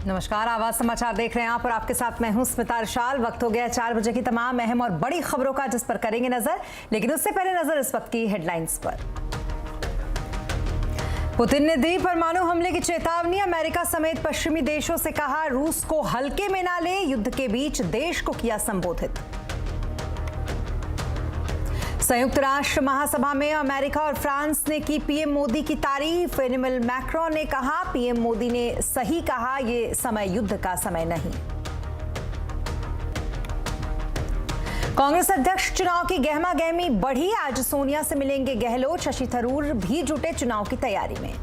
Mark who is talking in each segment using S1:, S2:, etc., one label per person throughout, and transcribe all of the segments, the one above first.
S1: नमस्कार, आवाज समाचार देख रहे हैं आप और आपके साथ मैं हूं स्मिता अर्शाल। वक्त हो गया 4 बजे की तमाम अहम और बड़ी खबरों का, जिस पर करेंगे नजर। लेकिन उससे पहले नजर इस वक्त की हेडलाइंस पर। पुतिन ने दी परमाणु हमले की चेतावनी। अमेरिका समेत पश्चिमी देशों से कहा रूस को हल्के में ना ले। युद्ध के बीच देश को किया संबोधित। संयुक्त राष्ट्र महासभा में अमेरिका और फ्रांस ने की पीएम मोदी की तारीफ। एनिमल मैक्रोन ने कहा पीएम मोदी ने सही कहा, ये समय युद्ध का समय नहीं। कांग्रेस अध्यक्ष चुनाव की गहमा गहमी बढ़ी। आज सोनिया से मिलेंगे गहलोत। शशि थरूर भी जुटे चुनाव की तैयारी में।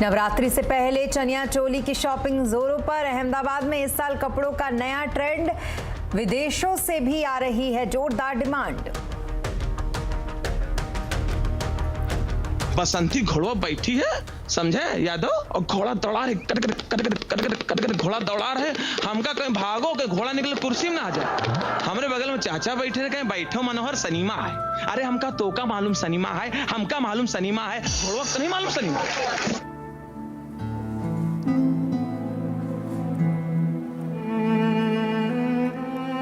S1: नवरात्रि से पहले चनिया चोली की शॉपिंग जोरों पर। अहमदाबाद में इस साल कपड़ों का नया ट्रेंड। विदेशों से भी आ रही है जोरदार डिमांड।
S2: बसंती घोड़ा बैठी है, समझे यादव, और घोड़ा दौड़ा रहे, कर घोड़ा दौड़ा रहे। हमका कहीं भागो के घोड़ा निकले कुर्सी में ना आ जाए। हमरे बगल में चाचा बैठे रहे, कहीं बैठो मनोहर सनीमा है। अरे हमका तो का मालूम सनीमा है, हमका मालूम सनीमा है, घोड़ा तो नहीं मालूम सनीमा है।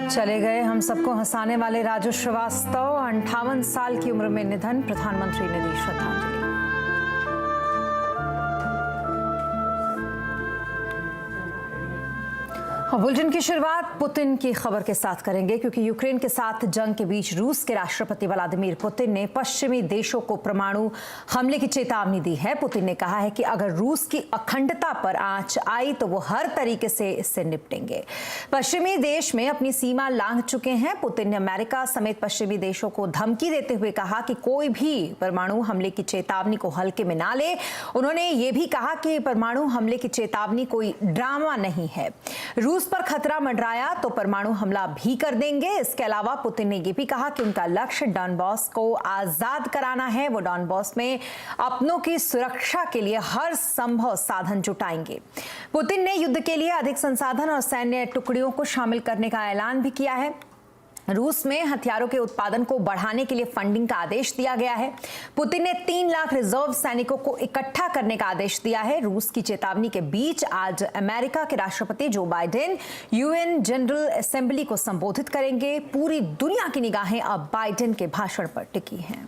S1: चले गए हम सबको हंसाने वाले राजू श्रीवास्तव। 58 साल की उम्र में निधन। प्रधानमंत्री ने दी श्रद्धांजलि। बुलेटिन की शुरुआत पुतिन की खबर के साथ करेंगे, क्योंकि यूक्रेन के साथ जंग के बीच रूस के राष्ट्रपति व्लादिमीर पुतिन ने पश्चिमी देशों को परमाणु हमले की चेतावनी दी है। पुतिन ने कहा है कि अगर रूस की अखंडता पर आंच आई तो वो हर तरीके से इससे निपटेंगे। पश्चिमी देश में अपनी सीमा लांघ चुके हैं। पुतिन ने अमेरिका समेत पश्चिमी देशों को धमकी देते हुए कहा कि कोई भी परमाणु हमले की चेतावनी को हल्के में ना ले। उन्होंने ये भी कहा कि परमाणु हमले की चेतावनी कोई ड्रामा नहीं है। रूस पर खतरा मंडराया तो परमाणु हमला भी कर देंगे। इसके अलावा पुतिन ने यह भी कहा कि उनका लक्ष्य डॉनबॉस को आजाद कराना है। वो डॉनबॉस में अपनों की सुरक्षा के लिए हर संभव साधन जुटाएंगे। पुतिन ने युद्ध के लिए अधिक संसाधन और सैन्य टुकड़ियों को शामिल करने का ऐलान भी किया है। रूस में हथियारों के उत्पादन को बढ़ाने के लिए फंडिंग का आदेश दिया गया है। पुतिन ने 3 लाख रिजर्व सैनिकों को इकट्ठा करने का आदेश दिया है। रूस की चेतावनी के बीच आज अमेरिका के राष्ट्रपति Joe Biden UN general assembly को संबोधित करेंगे। पूरी दुनिया की निगाहें अब बाइडेन के भाषण पर टिकी हैं।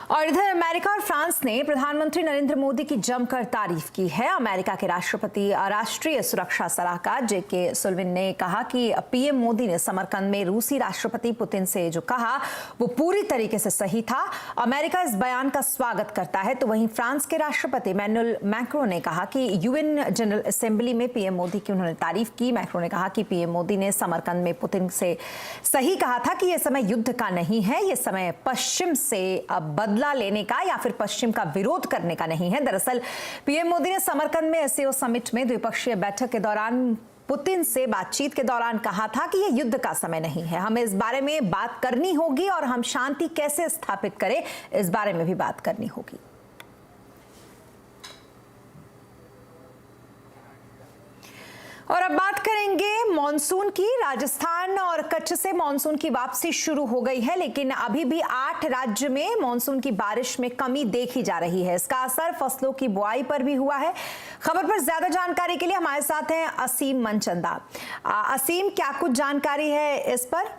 S1: और इधर अमेरिका और फ्रांस ने प्रधानमंत्री नरेंद्र मोदी की जमकर तारीफ की है। अमेरिका के राष्ट्रपति राष्ट्रीय सुरक्षा सलाहकार जेके सुल्लिवन ने कहा कि पीएम मोदी ने समरकंद में रूसी राष्ट्रपति पुतिन से जो कहा वो पूरी तरीके से सही था। अमेरिका इस बयान का स्वागत करता है। तो वहीं फ्रांस के राष्ट्रपति एनिमल मैक्रोन ने कहा कि यूएन जनरल असेंबली में पीएम मोदी की उन्होंने तारीफ की। मैक्रोन ने कहा कि पीएम मोदी ने समरकंद में पुतिन से सही कहा था कि यह समय युद्ध का नहीं है, यह समय पश्चिम से बदला लेने का या फिर पश्चिम का विरोध करने का नहीं है। दरअसल पीएम मोदी ने समरकंद में एससीओ समिट में द्विपक्षीय बैठक के दौरान पुतिन से बातचीत के दौरान कहा था कि यह युद्ध का समय नहीं है, हमें इस बारे में बात करनी होगी और हम शांति कैसे स्थापित करें इस बारे में भी बात करनी होगी। और अब बात करेंगे मॉनसून की। राजस्थान और कच्छ से मॉनसून की वापसी शुरू हो गई है, लेकिन अभी भी 8 राज्य में मॉनसून की बारिश में कमी देखी जा रही है। इसका असर फसलों की बुआई पर भी हुआ है। खबर पर ज्यादा जानकारी के लिए हमारे साथ हैं असीम मनचंदा। असीम, क्या कुछ जानकारी है इस पर?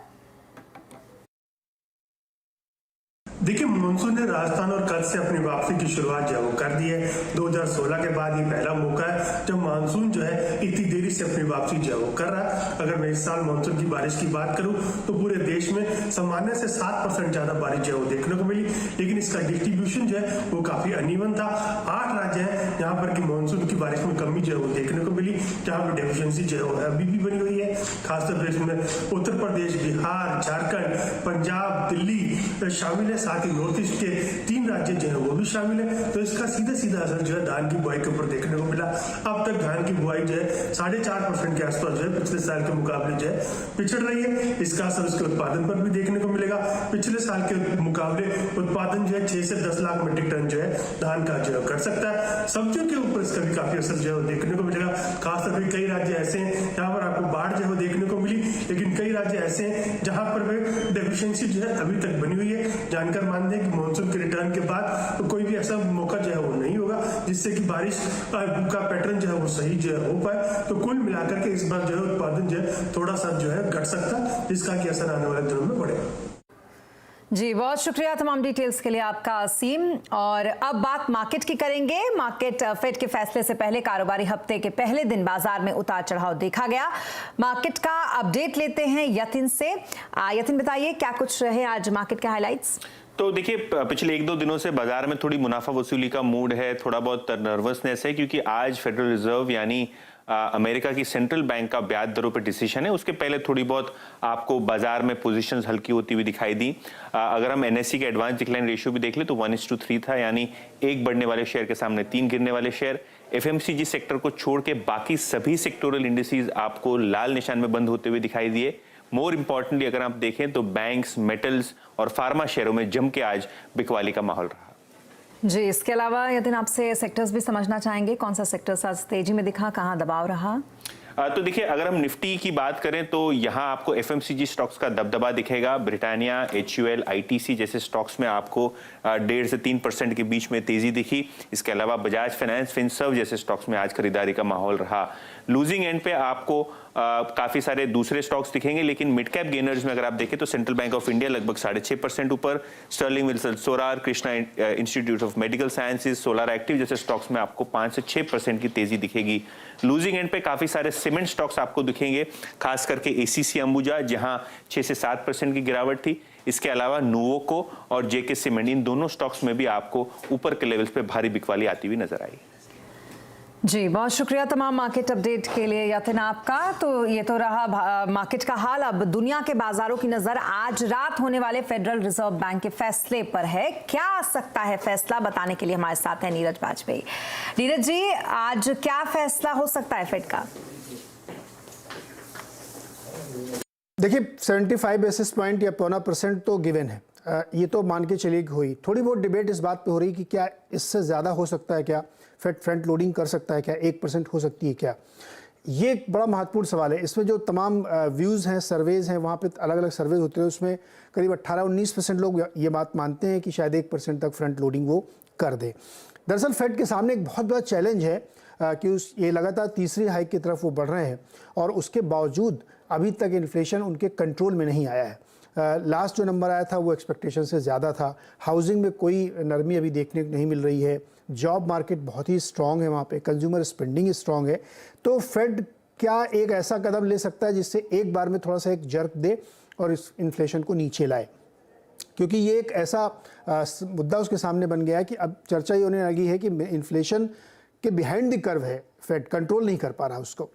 S3: देखिए, मानसून ने राजस्थान और कच्छ से अपनी वापसी की शुरुआत जो कर दी है। 2016 के बाद ये पहला मौका है जब मानसून जो है इतनी देरी से अपनी वापसी जो कर रहा है। अगर मैं इस साल मानसून की बारिश की बात करूं तो पूरे देश में सामान्य से 7% ज्यादा बारिश जो है वो देखने को मिली, लेकिन इसका डिस्ट्रीब्यूशन जो है वो काफी अनइवन था। 8 राज्य है जहां पर की मानसून की बारिश में कमी जो है वो देखने को मिली, जहां पर डेफिशिएंसी जो है अभी भी बनी हुई है। खासतौर पर इसमें उत्तर प्रदेश, बिहार, झारखंड, पंजाब, दिल्ली शामिल है। साथ ही नॉर्थ ईस्ट के 3 राज्य जो है वो भी शामिल है। तो इसका सीधा सीधा असर जो है धान की बुआई के ऊपर देखने को मिला। अब तक धान की बुआई जो है 4.5% के आसपास जो है पिछले साल के मुकाबले जो है पिछड़ रही है। इसका असर उसके उत्पादन पर भी देखने को मिलेगा। पिछले साल के मुकाबले उत्पादन जो है 6 से 10 लाख मीट्रिक टन जो है धान का जो है कर सकता है। सब्जियों के ऊपर इसका भी काफी असर जो है देखने को मिलेगा। खासतौर पर कई राज्य ऐसे हैं जहां पर आपको बाढ़ जो है देखने को मिली, लेकिन कई राज्य ऐसे हैं जहां पर डेफिशिएंसी जो है अभी तक बनी हुई है। जानकर मानते हैं कि मानसून के रिटर्न के बाद तो कोई भी ऐसा मौका जो है वो नहीं होगा जिससे कि बारिश का पैटर्न जो है वो सही जो है हो पाए। तो कुल मिलाकर के इस बार जो है उत्पादन जो है थोड़ा सा जो है घट सकता है, जिसका कि असर आने वाले दिनों में बढ़ेगा।
S1: जी बहुत शुक्रिया तमाम डिटेल्स के लिए आपका असीम। और अब बात मार्केट की करेंगे। मार्केट फेड के फैसले से पहले कारोबारी हफ्ते के पहले दिन बाजार में उतार चढ़ाव देखा गया। मार्केट का अपडेट लेते हैं यतिन से। यतिन बताइए क्या कुछ रहे आज मार्केट के हाइलाइट्स।
S4: तो देखिए पिछले 1-2 दिनों से बाजार में थोड़ी मुनाफा वसूली का मूड है, थोड़ा बहुत नर्वसनेस है, क्योंकि आज फेडरल रिजर्व यानी अमेरिका की सेंट्रल बैंक का ब्याज दरों पर डिसीजन है। उसके पहले थोड़ी बहुत आपको बाजार में पोजीशंस हल्की होती हुई दिखाई दी। अगर हम एनएससी के एडवांस डिक्लाइन रेशियो भी देख ले तो 1:3 था, यानी 1 बढ़ने वाले शेयर के सामने 3 गिरने वाले शेयर। एफएमसीजी सेक्टर को छोड़ के बाकी सभी सेक्टोरल इंडिसेस आपको लाल निशान में बंद होते हुए दिखाई दिए। मोर इंपॉर्टेंटली अगर आप देखें तो बैंक्स, मेटल्स और फार्मा शेयरों में जम के आज बिकवाली का माहौल रहा।
S1: जी इसके अलावा यतिन आपसे सेक्टर्स भी समझना चाहेंगे, कौन सा सेक्टर्स आज तेजी में दिखा, कहाँ दबाव रहा?
S4: तो देखिए अगर हम निफ्टी की बात करें तो यहाँ आपको एफएमसीजी स्टॉक्स का दबदबा दिखेगा। ब्रिटानिया, HUL, ITC जैसे स्टॉक्स में आपको 1.5 से 3% के बीच में तेजी दिखी। इसके अलावा बजाज फाइनेंस, फिनसर्व जैसे स्टॉक्स में आज खरीदारी का माहौल रहा। लूजिंग एंड पे आपको काफी सारे दूसरे स्टॉक्स दिखेंगे, लेकिन मिड कैप गेनर्स में अगर आप देखें तो सेंट्रल बैंक ऑफ इंडिया लगभग 6.5% ऊपर, Sterling Wilson Solar, Krishna Institute of Medical Sciences, Solar Active जैसे स्टॉक्स में आपको 5 से 6% की तेजी दिखेगी। लूजिंग एंड पे काफी सारे सीमेंट स्टॉक्स आपको दिखेंगे, खास करके ACC अंबुजा जहां 6 से 7% की गिरावट थी। इसके अलावा नोवोको और जेके सीमेंट, इन दोनों स्टॉक्स में भी आपको ऊपर के लेवल्स पे भारी बिकवाली आती हुई नजर आई।
S1: जी बहुत शुक्रिया तमाम मार्केट अपडेट के लिए यतिन आपका। तो ये तो रहा मार्केट का हाल। अब दुनिया के बाजारों की नजर आज रात होने वाले फेडरल रिजर्व बैंक के फैसले पर है। क्या आ सकता है फैसला, बताने के लिए हमारे साथ है नीरज वाजपेयी। नीरज जी आज क्या फैसला हो सकता है फेड का?
S5: देखिए 75 बेसिस पॉइंट या 0.25% तो गिवन है, ये तो मान के चलिए हुई। थोड़ी बहुत डिबेट इस बात पे हो रही कि क्या इससे ज़्यादा हो सकता है, क्या फेड फ्रंट लोडिंग कर सकता है, क्या 1% हो सकती है क्या? ये एक बड़ा महत्वपूर्ण सवाल है। इसमें जो तमाम व्यूज़ हैं, सर्वेज हैं, वहाँ पे अलग अलग सर्वेज होते हैं, उसमें करीब 18-19% लोग ये बात मानते हैं कि शायद 1% तक फ्रंट लोडिंग वो कर दे। दरअसल फेड के सामने एक बहुत बड़ा चैलेंज है कि ये लगातार तीसरी हाइक की तरफ वो बढ़ रहे हैं और उसके बावजूद अभी तक इन्फ्लेशन उनके कंट्रोल में नहीं आया है। लास्ट जो नंबर आया था वो एक्सपेक्टेशन से ज़्यादा था। हाउसिंग में कोई नरमी अभी देखने को नहीं मिल रही है। जॉब मार्केट बहुत ही स्ट्रांग है, वहाँ पे कंज्यूमर स्पेंडिंग स्ट्रांग है। तो फेड क्या एक ऐसा कदम ले सकता है जिससे एक बार में थोड़ा सा एक जर्क दे और इस इन्फ्लेशन को नीचे लाए? क्योंकि ये एक ऐसा मुद्दा उसके सामने बन गया है कि अब चर्चा ये होने लगी है कि इन्फ्लेशन के बिहाइंड द कर्व है, फेड कंट्रोल नहीं कर पा रहा उसको।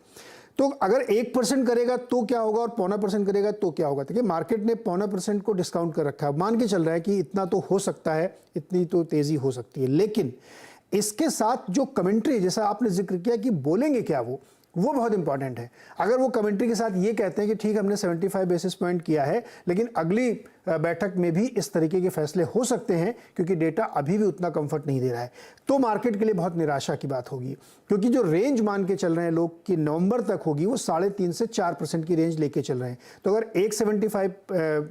S5: तो अगर 1% करेगा तो क्या होगा और 0.25% करेगा तो क्या होगा? देखिए मार्केट ने 0.25% को डिस्काउंट कर रखा है, मान के चल रहा है कि इतना तो हो सकता है, इतनी तो तेजी हो सकती है। लेकिन इसके साथ जो कमेंट्री, जैसा आपने जिक्र किया कि बोलेंगे क्या वो बहुत इंपॉर्टेंट है। अगर वो कमेंट्री के साथ ये कहते हैं कि ठीक हमने 75 बेसिस पॉइंट किया है, लेकिन अगली बैठक में भी इस तरीके के फैसले हो सकते हैं क्योंकि डेटा अभी भी उतना कंफर्ट नहीं दे रहा है, तो मार्केट के लिए बहुत निराशा की बात होगी। क्योंकि जो रेंज मान के चल रहे हैं लोग कि नवंबर तक होगी, वो 3.5 से 4% की रेंज लेके चल रहे हैं। तो अगर 175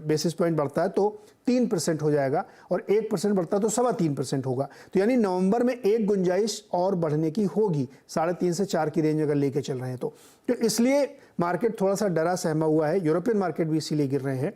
S5: बेसिस पॉइंट बढ़ता है तो 3% हो जाएगा और 1% बढ़ता है तो 3.25% होगा। तो यानी नवंबर में एक गुंजाइश और बढ़ने की होगी, 3.5 से 4 की रेंज अगर लेके चल रहे हैं तो इसलिए मार्केट थोड़ा सा डरा सहमा हुआ है। यूरोपियन मार्केट भी इसीलिए गिर रहे हैं।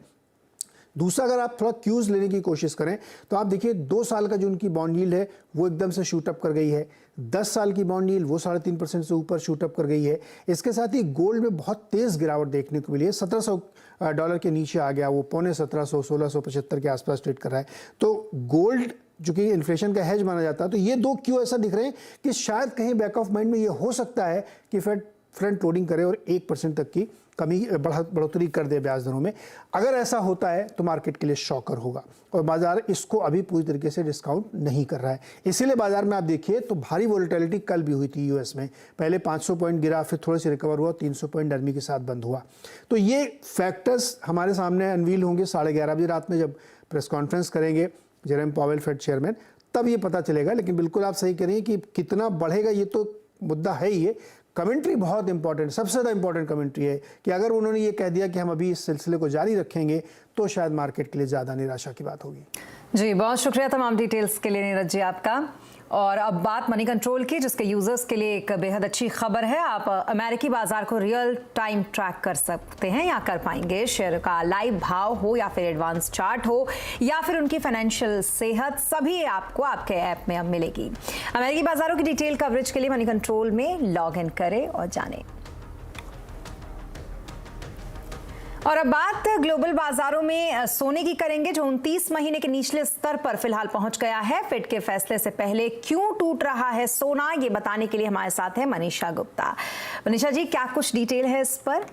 S5: दूसरा, अगर आप थोड़ा क्यूज लेने की कोशिश करें तो आप देखिए 2 साल का जो उनकी बॉन्ड यील्ड है वो एकदम से शूट अप कर गई है। 10 साल की बॉन्ड यील्ड वो 3.5% से ऊपर शूट अप कर गई है। इसके साथ ही गोल्ड में बहुत तेज गिरावट देखने को मिली है, $1700 के नीचे आ गया, वो $1750, 1675 के आसपास ट्रेड कर रहा है। तो गोल्ड जो कि इन्फ्लेशन का हेज माना जाता है, तो ये 2 क्यों ऐसा दिख रहे हैं कि शायद कहीं बैक ऑफ माइंड में ये हो सकता है कि फेड फ्रंट लोडिंग करे और 1% तक की बढ़ोतरी कर दे ब्याज दरों में। अगर ऐसा होता है तो मार्केट के लिए शॉकर होगा और बाजार इसको अभी पूरी तरीके से डिस्काउंट नहीं कर रहा है। इसीलिए बाजार में आप देखिए तो भारी वोलेटिलिटी कल भी हुई थी यूएस में। पहले 500 पॉइंट गिरा, फिर थोड़े से रिकवर हुआ, 300 पॉइंट नरमी के साथ बंद हुआ। तो ये फैक्टर्स हमारे सामने अनवील होंगे 11:30 बजे रात में जब प्रेस कॉन्फ्रेंस करेंगे जेरेम पावेल फेड चेयरमैन, तब ये पता चलेगा। लेकिन बिल्कुल आप सही कह रही हैं कि कितना बढ़ेगा ये तो मुद्दा है ही है। कमेंट्री बहुत इंपॉर्टेंट, सबसे ज़्यादा इंपॉर्टेंट कमेंट्री है कि अगर उन्होंने ये कह दिया कि हम अभी इस सिलसिले को जारी रखेंगे तो शायद मार्केट के लिए ज़्यादा निराशा की बात होगी।
S1: जी, बहुत शुक्रिया तमाम डिटेल्स के लिए नीरज जी आपका। और अब बात मनी कंट्रोल की, जिसके यूजर्स के लिए एक बेहद अच्छी खबर है। आप अमेरिकी बाजार को रियल टाइम ट्रैक कर सकते हैं या कर पाएंगे। शेयर का लाइव भाव हो या फिर एडवांस चार्ट हो या फिर उनकी फाइनेंशियल सेहत, सभी आपको आपके ऐप में अब मिलेगी। अमेरिकी बाजारों की डिटेल कवरेज के लिए मनी कंट्रोल में लॉग इन करें और जानें। और अब बात ग्लोबल बाजारों में सोने की करेंगे, जो 29 महीने के निचले स्तर पर फिलहाल पहुंच गया है। फेड के फैसले से पहले क्यों टूट रहा है सोना, ये बताने के लिए हमारे साथ है मनीषा गुप्ता। मनीषा जी, क्या कुछ डिटेल है इस पर?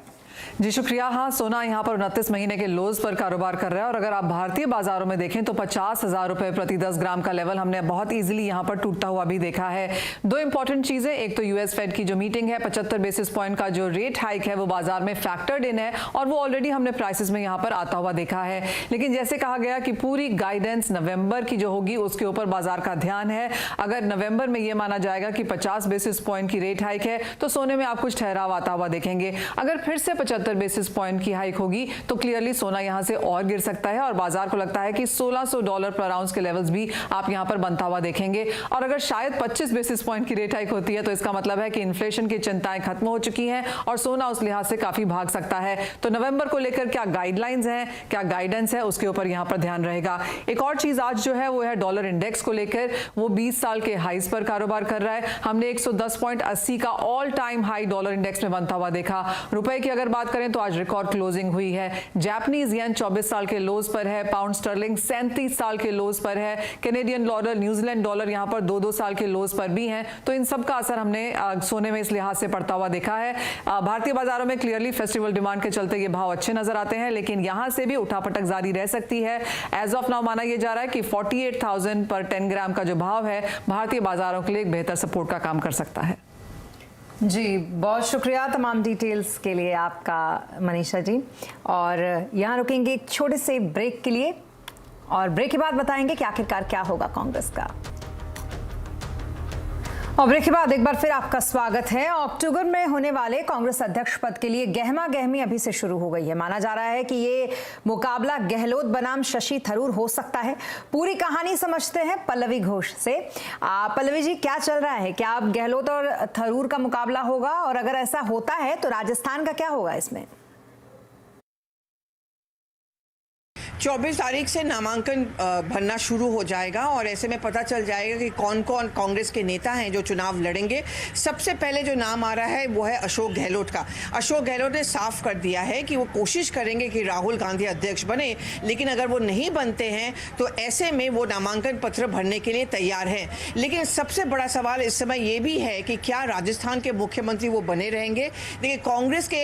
S6: जी शुक्रिया। हाँ, सोना यहाँ पर 29 महीने के लोज पर कारोबार कर रहा है और अगर आप भारतीय बाजारों में देखें तो 50,000 रुपए प्रति 10 ग्राम का लेवल हमने बहुत इजीली यहाँ पर टूटता हुआ भी देखा है। दो इंपॉर्टेंट चीजें, एक तो यूएस फेड की जो मीटिंग है, 75 बेसिस पॉइंट का जो रेट हाइक है वो बाजार में फैक्टर्ड इन है और वो ऑलरेडी हमने प्राइसेस में यहाँ पर आता हुआ देखा है। लेकिन जैसे कहा गया कि पूरी गाइडेंस नवंबर की जो होगी उसके ऊपर बाजार का ध्यान है। अगर नवंबर में ये माना जाएगा कि 50 बेसिस पॉइंट की रेट हाइक है तो सोने में आप कुछ ठहराव आता हुआ देखेंगे। अगर फिर से 75 बेसिस पॉइंट की हाइक होगी तो क्लियरली सोना यहां से और गिर सकता है और बाजार को लगता है कि $1600 पर आउंस के लेवल्स भी आप यहां पर बनता हुआ देखेंगे। और अगर शायद 25 बेसिस पॉइंट की रेट हाइक होती है तो इसका मतलब है कि इन्फ्लेशन की चिंताएं खत्म हो चुकी हैं और सोना उस लिहाज से काफी भाग सकता है। तो नवंबर को लेकर क्या गाइडलाइंस हैं, क्या गाइडेंस है, उसके ऊपर यहां पर ध्यान रहेगा। एक और चीज आज जो है वो है डॉलर इंडेक्स को लेकर, वो 20 साल के हाईज पर कारोबार कर रहा है। हमने 110.80 का all time high dollar index में बनता हुआ देखा। रुपए की अगर बात करें तो आज रिकॉर्ड क्लोजिंग हुई है। जापानीज येन 24 साल के लोज पर है, पाउंड स्टर्लिंग 37 साल के लोज पर है, कैनेडियन डॉलर, न्यूजीलैंड डॉलर यहां पर 2-2 साल के लोज पर भी हैं। तो इन सब का असर हमने सोने में इस लिहाज से पड़ता हुआ देखा है। भारतीय बाजारों में क्लियरली फेस्टिवल डिमांड के चलते ये भाव अच्छे नजर आते हैं, लेकिन यहां से भी उठापटक जारी रह सकती है। एज ऑफ नाउ माना यह जा रहा है कि 48,000 पर 10 ग्राम का जो भाव है भारतीय बाजारों के लिए एक बेहतर सपोर्ट का काम कर सकता है।
S1: जी, बहुत शुक्रिया तमाम डिटेल्स के लिए आपका मनीषा जी। और यहाँ रुकेंगे एक छोटे से ब्रेक के लिए और ब्रेक के बाद बताएंगे कि आखिरकार क्या होगा कांग्रेस का। और ब्रेक के बाद एक बार फिर आपका स्वागत है। अक्टूबर में होने वाले कांग्रेस अध्यक्ष पद के लिए गहमा गहमी अभी से शुरू हो गई है। माना जा रहा है कि ये मुकाबला गहलोत बनाम शशि थरूर हो सकता है। पूरी कहानी समझते हैं पल्लवी घोष से। पल्लवी जी, क्या चल रहा है? क्या अब गहलोत और थरूर का मुकाबला होगा और अगर ऐसा होता है तो राजस्थान का क्या होगा इसमें?
S7: 24 तारीख से नामांकन भरना शुरू हो जाएगा और ऐसे में पता चल जाएगा कि कौन कौन कांग्रेस के नेता हैं जो चुनाव लड़ेंगे। सबसे पहले जो नाम आ रहा है वो है अशोक गहलोत का। अशोक गहलोत ने साफ कर दिया है कि वो कोशिश करेंगे कि राहुल गांधी अध्यक्ष बने, लेकिन अगर वो नहीं बनते हैं तो ऐसे में वो नामांकन पत्र भरने के लिए तैयार हैं। लेकिन सबसे बड़ा सवाल इस समय ये भी है कि क्या राजस्थान के मुख्यमंत्री वो बने रहेंगे। देखिए, कांग्रेस के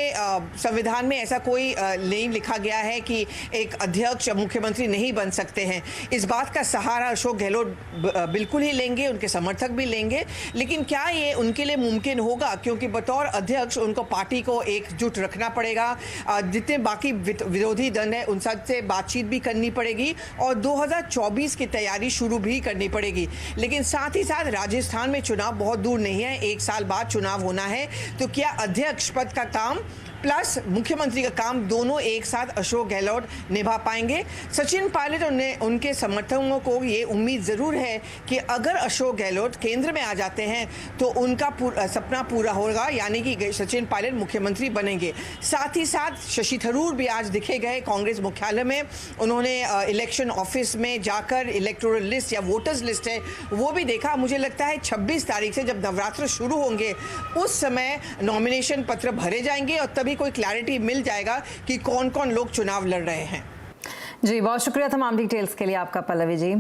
S7: संविधान में ऐसा कोई नहीं लिखा गया है कि एक अध्यक्ष मुख्यमंत्री नहीं बन सकते हैं। इस बात का सहारा अशोक गहलोत बिल्कुल ही लेंगे, उनके समर्थक भी लेंगे। लेकिन क्या ये उनके लिए मुमकिन होगा, क्योंकि बतौर अध्यक्ष उनको पार्टी को एकजुट रखना पड़ेगा। जितने बाकी विरोधी दल हैं उन सबसे बातचीत भी करनी पड़ेगी और 2024 की तैयारी शुरू भी करनी पड़ेगी। लेकिन साथ ही साथ राजस्थान में चुनाव बहुत दूर नहीं है, 1 साल बाद चुनाव होना है। तो क्या अध्यक्ष पद का काम प्लस मुख्यमंत्री का काम दोनों एक साथ अशोक गहलोत निभा पाएंगे? सचिन पायलट और उनके समर्थकों को ये उम्मीद ज़रूर है कि अगर अशोक गहलोत केंद्र में आ जाते हैं तो उनका सपना पूरा होगा, यानी कि सचिन पायलट मुख्यमंत्री बनेंगे। साथ ही साथ शशि थरूर भी आज दिखे गए कांग्रेस मुख्यालय में। उन्होंने इलेक्शन ऑफिस में जाकर इलेक्टोरल लिस्ट या वोटर्स लिस्ट है वो भी देखा। मुझे लगता है 26 तारीख से जब नवरात्र शुरू होंगे उस समय नॉमिनेशन पत्र भरे जाएंगे और तभी कोई क्लैरिटी मिल जाएगा कि कौन कौन लोग चुनाव लड़ रहे हैं।
S1: जी, बहुत शुक्रिया तमाम डिटेल्स के लिए आपका, पल्लवी जी।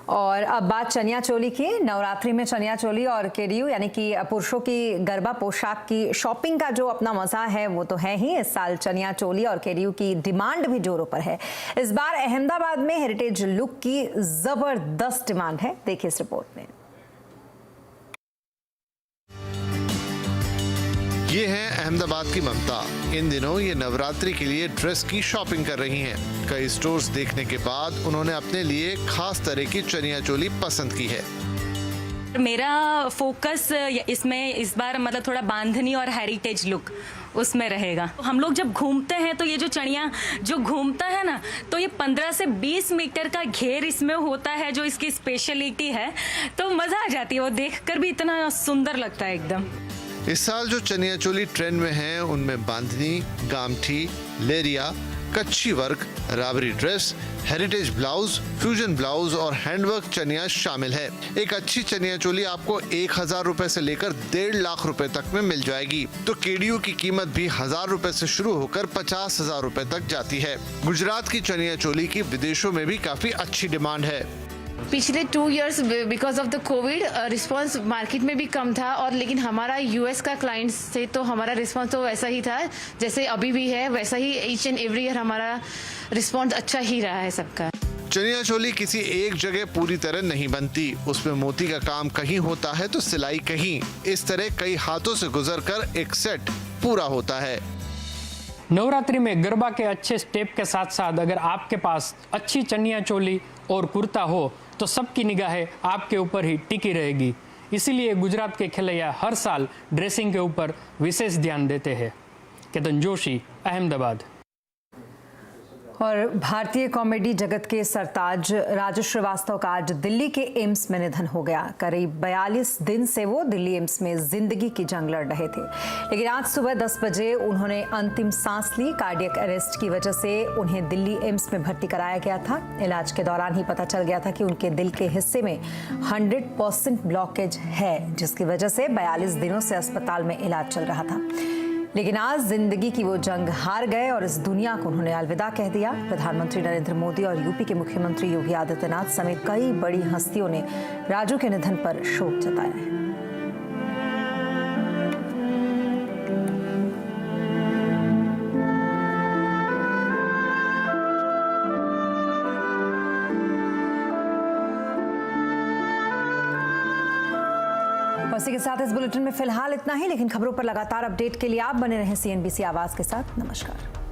S1: और अब बात चनिया चोली की। नवरात्रि में चनिया चोली और केडीयू यानी कि पुरुषों की गरबा पोशाक की शॉपिंग का जो अपना मजा है वो तो है ही। इस साल चनिया चोली और केडीयू की डिमांड भी जोरों पर है। इस बार अहमदाबाद में हेरिटेज लुक की जबरदस्त डिमांड है, देखिए इस रिपोर्ट में।
S8: ये है अहमदाबाद की ममता। इन दिनों ये नवरात्रि के लिए ड्रेस की शॉपिंग कर रही हैं। कई स्टोर्स देखने के बाद उन्होंने अपने लिए खास तरह की चनिया चोली पसंद की है।
S9: मेरा फोकस इसमें इस बार मतलब थोड़ा बांधनी और हेरिटेज लुक उसमें रहेगा। हम लोग जब घूमते हैं तो ये जो चनिया जो घूमता है ना, तो ये 15 से 20 मीटर का घेर इसमें होता है, जो इसकी स्पेशलिटी है। तो मजा आ जाती है, वो देखकर भी इतना सुंदर लगता है एकदम।
S8: इस साल जो चनिया चोली ट्रेंड में हैं, उनमें bandhani, gamthi, leheriya, Kutchi work, Rabari dress, heritage blouse, fusion blouse और हैंडवर्क चनिया शामिल है। एक अच्छी चनिया चोली आपको 1000 रुपए से लेकर 1.5 लाख रुपए तक में मिल जाएगी। तो केडीयू की कीमत भी 1000 रुपए से शुरू होकर 50,000 रुपए तक जाती है। गुजरात की चनिया चोली की विदेशों में भी काफी अच्छी डिमांड है।
S10: पिछले 2 years because of the Covid response market में भी कम था, और लेकिन हमारा यूएस का क्लाइंट्स से तो हमारा रिस्पांस तो वैसा ही था जैसे अभी भी है, वैसा ही ईच एंड एवरी ईयर हमारा रिस्पांस अच्छा ही रहा है सबका।
S8: चनिया चोली किसी एक जगह पूरी तरह नहीं बनती। उसमें मोती का काम कहीं होता है तो सिलाई कहीं। इस तरह कई हाथों से गुजरकर एक सेट पूरा होता है।
S11: नवरात्रि में गरबा के अच्छे स्टेप के साथ साथ अगर आपके पास अच्छी चनिया चोली और कुर्ता हो तो सबकी निगाहें आपके ऊपर ही टिकी रहेगी। इसीलिए गुजरात के खिलैया हर साल ड्रेसिंग के ऊपर विशेष ध्यान देते हैं। केतन जोशी, अहमदाबाद।
S1: और भारतीय कॉमेडी जगत के सरताज राजू श्रीवास्तव का आज दिल्ली के एम्स में निधन हो गया। करीब 42 दिन से वो दिल्ली एम्स में जिंदगी की जंग लड़ रहे थे, लेकिन आज सुबह 10 बजे उन्होंने अंतिम सांस ली। कार्डियक अरेस्ट की वजह से उन्हें दिल्ली एम्स में भर्ती कराया गया था। इलाज के दौरान ही पता चल गया था कि उनके दिल के हिस्से में 100% ब्लॉकेज है, जिसकी वजह से 42 दिनों से अस्पताल में इलाज चल रहा था। लेकिन आज जिंदगी की वो जंग हार गए और इस दुनिया को उन्होंने अलविदा कह दिया। प्रधानमंत्री नरेंद्र मोदी और यूपी के मुख्यमंत्री योगी आदित्यनाथ समेत कई बड़ी हस्तियों ने राजू के निधन पर शोक जताया है। इसी के साथ इस बुलेटिन में फिलहाल इतना ही, लेकिन खबरों पर लगातार अपडेट के लिए आप बने रहें CNBC आवाज के साथ। नमस्कार।